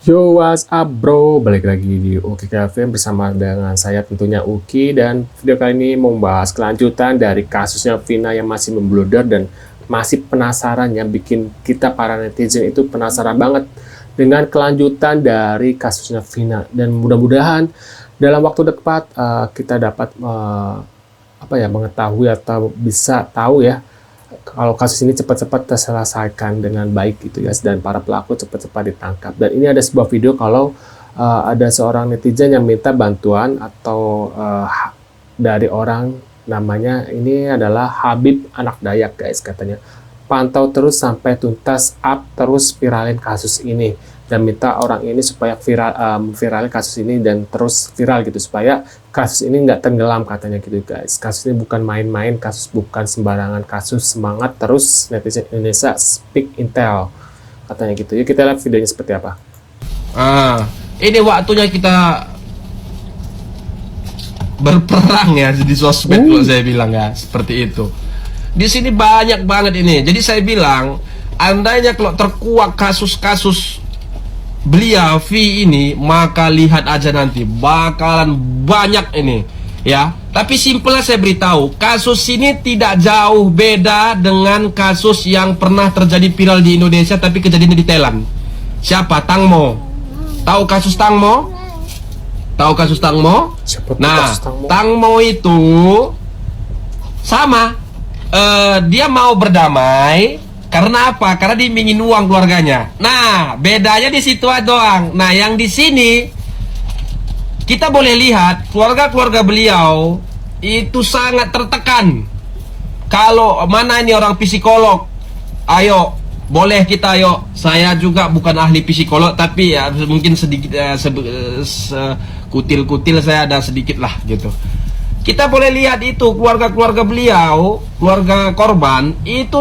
Yo, what's up bro? Balik lagi di Uki Kevin bersama dengan saya tentunya Uki. Dan video kali ini mau membahas kelanjutan dari kasusnya Vina yang masih membludak dan masih penasaran, yang bikin kita para netizen itu penasaran banget dengan kelanjutan dari kasusnya Vina. Dan mudah-mudahan dalam waktu dekat kita dapat mengetahui atau bisa tahu ya kalau kasus ini cepat-cepat terselesaikan dengan baik gitu ya, dan para pelaku cepat-cepat ditangkap. Dan ini ada sebuah video kalau ada seorang netizen yang minta bantuan atau dari orang, namanya ini adalah Habib Anak Dayak guys, katanya pantau terus sampai tuntas, up terus viralin kasus ini, dan minta orang ini supaya viralin kasus ini dan terus viral gitu, supaya kasus ini nggak tenggelam katanya gitu guys. Kasus ini bukan main-main, kasus bukan sembarangan kasus. Semangat terus netizen Indonesia, speak intel katanya gitu. Yuk kita lihat videonya seperti apa. Ini waktunya kita berperang ya di sosmed, kalau saya bilang ya seperti itu. Di sini banyak banget ini. Jadi saya bilang, andainya kalau terkuak kasus-kasus beliau V ini, maka lihat aja nanti bakalan banyak ini ya. Tapi simpelnya saya beritahu, kasus ini tidak jauh beda dengan kasus yang pernah terjadi viral di Indonesia tapi kejadiannya di Thailand. Siapa? Tangmo. Tahu kasus Tangmo? Tahu kasus Tangmo? Nah, Tangmo itu sama. Dia mau berdamai. Karena apa? Karena diimingin uang keluarganya. Nah, bedanya di situ doang. Nah, yang di sini kita boleh lihat keluarga-keluarga beliau itu sangat tertekan. Kalau mana ini orang psikolog? Ayo, boleh kita ayo. Saya juga bukan ahli psikolog, tapi ya mungkin sedikit kutil-kutil saya ada sedikit lah gitu. Kita boleh lihat itu keluarga-keluarga beliau, keluarga korban itu,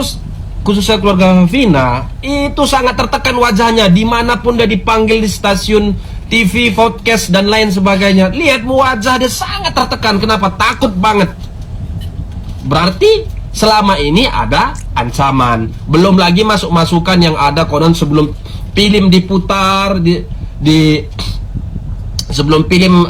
khususnya keluarga Vina, itu sangat tertekan wajahnya dimanapun dia dipanggil, di stasiun TV, podcast dan lain sebagainya. Lihat wajah dia sangat tertekan. Kenapa? Takut banget. Berarti selama ini ada ancaman. Belum lagi masukan yang ada konon sebelum film diputar sebelum film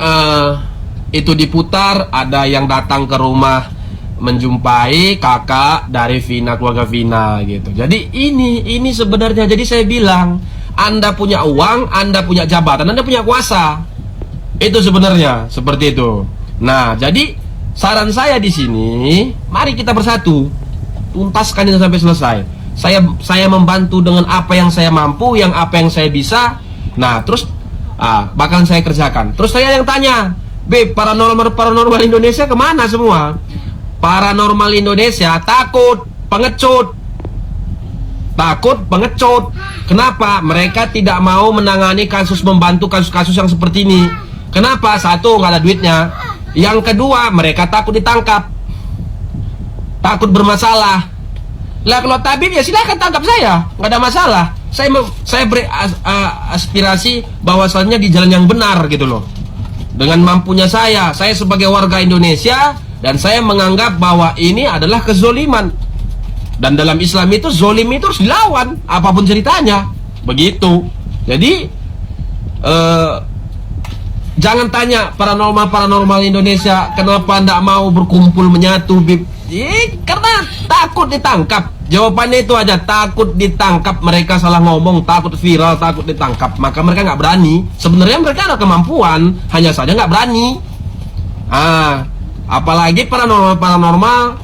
itu diputar, ada yang datang ke rumah menjumpai kakak dari Vina, keluarga Vina gitu. Jadi ini sebenarnya, jadi saya bilang, Anda punya uang, Anda punya jabatan, Anda punya kuasa. Itu sebenarnya seperti itu. Nah, jadi saran saya di sini, mari kita bersatu, tuntaskan itu sampai selesai. Saya membantu dengan apa yang saya mampu, apa yang saya bisa. Nah, terus bakalan saya kerjakan. Terus saya yang tanya, paranormal Indonesia kemana semua? Paranormal Indonesia takut pengecut. Kenapa? Mereka tidak mau menangani membantu kasus-kasus yang seperti ini. Kenapa? Satu, nggak ada duitnya. Yang kedua, mereka takut ditangkap, takut bermasalah. Lah kalau tabib ya silahkan tangkap saya, nggak ada masalah. Saya beraspirasi bahwasannya di jalan yang benar gitu loh. Dengan mampunya saya sebagai warga Indonesia, dan saya menganggap bahwa ini adalah kezoliman. Dan dalam Islam itu zolim itu harus dilawan, apapun ceritanya. Begitu. Jadi jangan tanya paranormal Indonesia kenapa tidak mau berkumpul menyatu, karena takut ditangkap. Jawabannya itu aja, takut ditangkap. Mereka salah ngomong, takut viral, takut ditangkap. Maka mereka nggak berani. Sebenarnya mereka ada kemampuan, hanya saja nggak berani. Apalagi paranormal,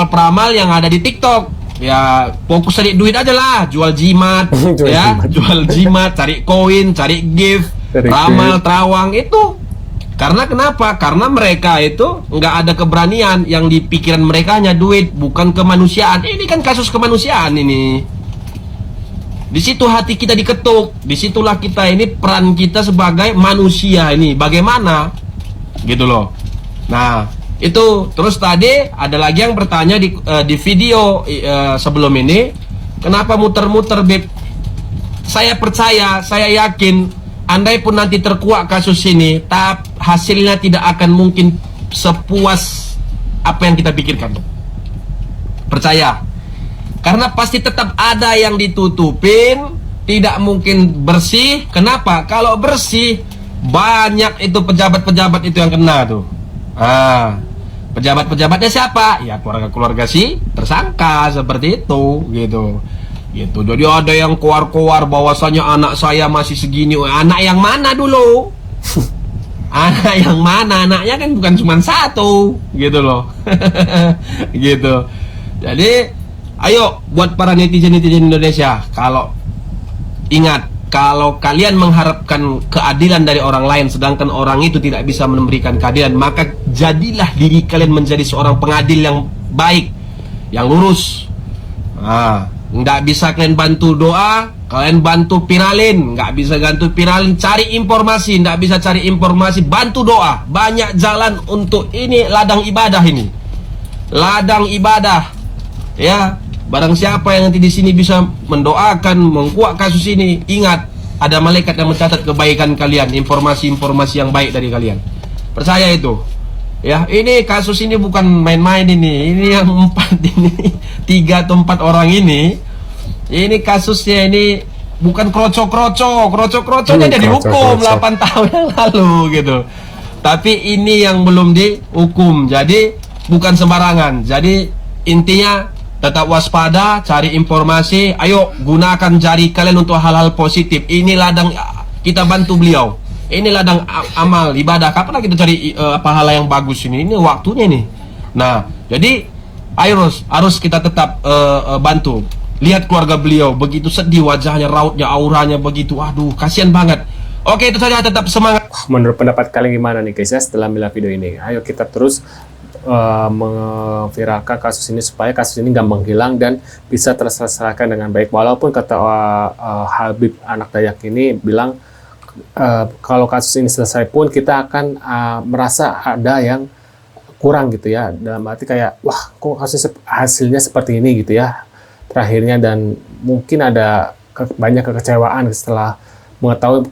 peramal yang ada di TikTok. Ya fokus cari duit aja lah, jual jimat, jual jimat, cari koin, cari gift, ramal, terawang itu. Karena kenapa? Karena mereka itu nggak ada keberanian. Yang di pikiran mereka hanya duit, bukan kemanusiaan. Ini kan kasus kemanusiaan ini. Di situ hati kita diketuk. Disitulah kita ini, peran kita sebagai manusia ini bagaimana, gitu loh. Nah, itu terus tadi ada lagi yang bertanya di video sebelum ini, kenapa muter-muter, Beb? Saya percaya, saya yakin, andai pun nanti terkuak kasus ini, hasilnya tidak akan mungkin sepuas apa yang kita pikirkan. Percaya. Karena pasti tetap ada yang ditutupin, tidak mungkin bersih. Kenapa? Kalau bersih, banyak itu pejabat-pejabat itu yang kena tuh. Pejabat-pejabatnya siapa? Ya keluarga-keluarga si tersangka seperti itu, gitu. Jadi ada yang keluar-keluar bahwasanya anak saya masih segini. Anak yang mana dulu? Anak yang mana? Anaknya kan bukan cuma satu, gitu loh. Gitu. Jadi ayo buat para netizen-netizen Indonesia, ingat, kalau kalian mengharapkan keadilan dari orang lain sedangkan orang itu tidak bisa memberikan keadilan, maka jadilah diri kalian menjadi seorang pengadil yang baik, yang lurus. Nggak bisa kalian bantu doa, kalian bantu viralin. Nggak bisa bantu viralin, cari informasi. Nggak bisa cari informasi, bantu doa. Banyak jalan untuk ini, ladang ibadah ini. Ladang ibadah. Ya, barang siapa yang nanti di sini bisa mendoakan, mengkuat kasus ini, ingat, ada malaikat yang mencatat kebaikan kalian, informasi-informasi yang baik dari kalian. Percaya itu. Ya, ini kasus ini bukan main-main ini. Ini yang 4 ini, 3 atau 4 orang ini kasusnya ini bukan kroco-kroconya jadi hukum 8 tahun yang lalu gitu. Tapi ini yang belum dihukum. Jadi bukan sembarangan. Jadi intinya tetap waspada, cari informasi, ayo gunakan jari kalian untuk hal-hal positif. Ini ladang kita bantu beliau. Ini ladang amal ibadah. Kapan kita cari hal yang bagus ini? Ini waktunya nih. Nah, jadi harus kita tetap bantu. Lihat keluarga beliau begitu sedih wajahnya, rautnya, auranya begitu. Aduh, kasihan banget. Oke, itu saja, tetap semangat. Menurut pendapat kalian gimana nih guys ya setelah melihat video ini? Ayo kita terus memviralkan kasus ini supaya kasus ini nggak menghilang dan bisa terselesaikan dengan baik. Walaupun kata Habib anak Dayak ini bilang kalau kasus ini selesai pun kita akan merasa ada yang kurang gitu ya, dalam arti kayak wah kok hasilnya seperti ini gitu ya terakhirnya, dan mungkin ada banyak kekecewaan setelah mengetahui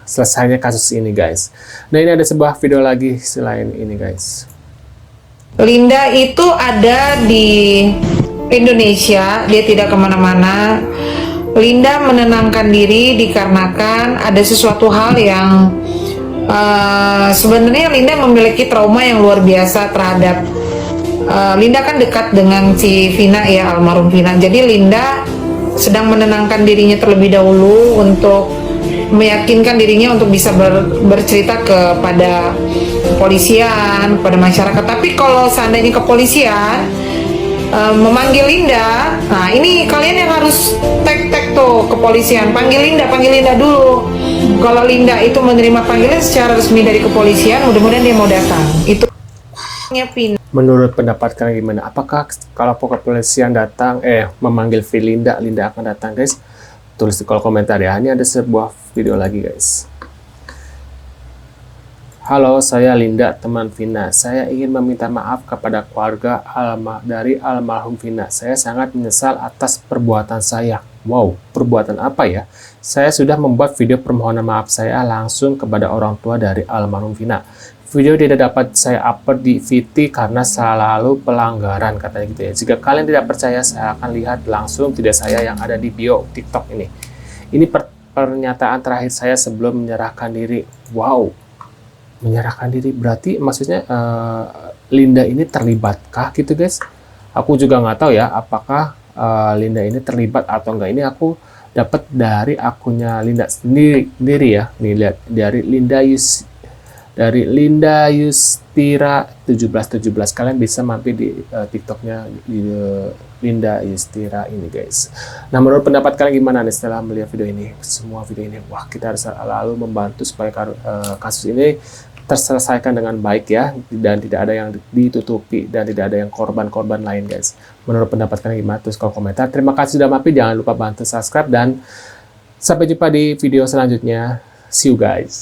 selesainya kasus ini guys. Nah, ini ada sebuah video lagi selain ini guys. Linda itu ada di Indonesia, dia tidak kemana-mana. Linda menenangkan diri dikarenakan ada sesuatu hal yang sebenarnya Linda memiliki trauma yang luar biasa terhadap Linda kan dekat dengan si Vina ya, almarhum Vina. Jadi Linda sedang menenangkan dirinya terlebih dahulu untuk meyakinkan dirinya untuk bisa bercerita kepada kepolisian, kepada masyarakat. Tapi kalau seandainya kepolisian memanggil Linda, nah ini kalian yang harus tag tuh kepolisian, panggil Linda dulu. Kalau Linda itu menerima panggilan secara resmi dari kepolisian, mudah-mudahan dia mau datang. Itu Vina. Menurut pendapat kalian gimana? Apakah kalau kepolisian datang memanggil Linda akan datang guys? Tulis di kolom komentar ya. Ini ada sebuah video lagi guys. Halo, saya Linda, teman Vina. Saya ingin meminta maaf kepada keluarga dari almarhum Vina. Saya sangat menyesal atas perbuatan saya. Wow, perbuatan apa ya? Saya sudah membuat video permohonan maaf saya langsung kepada orang tua dari almarhum Vina. Video tidak dapat saya upload di VT karena selalu pelanggaran, katanya gitu ya. Jika kalian tidak percaya, saya akan lihat langsung video saya yang ada di bio TikTok ini. Ini pernyataan terakhir saya sebelum menyerahkan diri. Wow, menyerahkan diri berarti maksudnya Linda ini terlibatkah gitu guys? Aku juga nggak tahu ya apakah Linda ini terlibat atau enggak. Ini aku dapat dari akunnya Linda sendiri ya. Nih lihat, dari Linda Yustira 1717. Kalian bisa mampir di TikToknya di Linda Yustira ini guys. Nah, menurut pendapat kalian gimana nih setelah melihat video ini? Semua video ini, wah, kita harus selalu membantu supaya kasus ini terselesaikan dengan baik ya, dan tidak ada yang ditutupi dan tidak ada yang korban-korban lain guys. Menurut pendapat kalian gimana? Tulis kolom komentar. Terima kasih sudah mampir, jangan lupa bantu subscribe dan sampai jumpa di video selanjutnya. See you guys.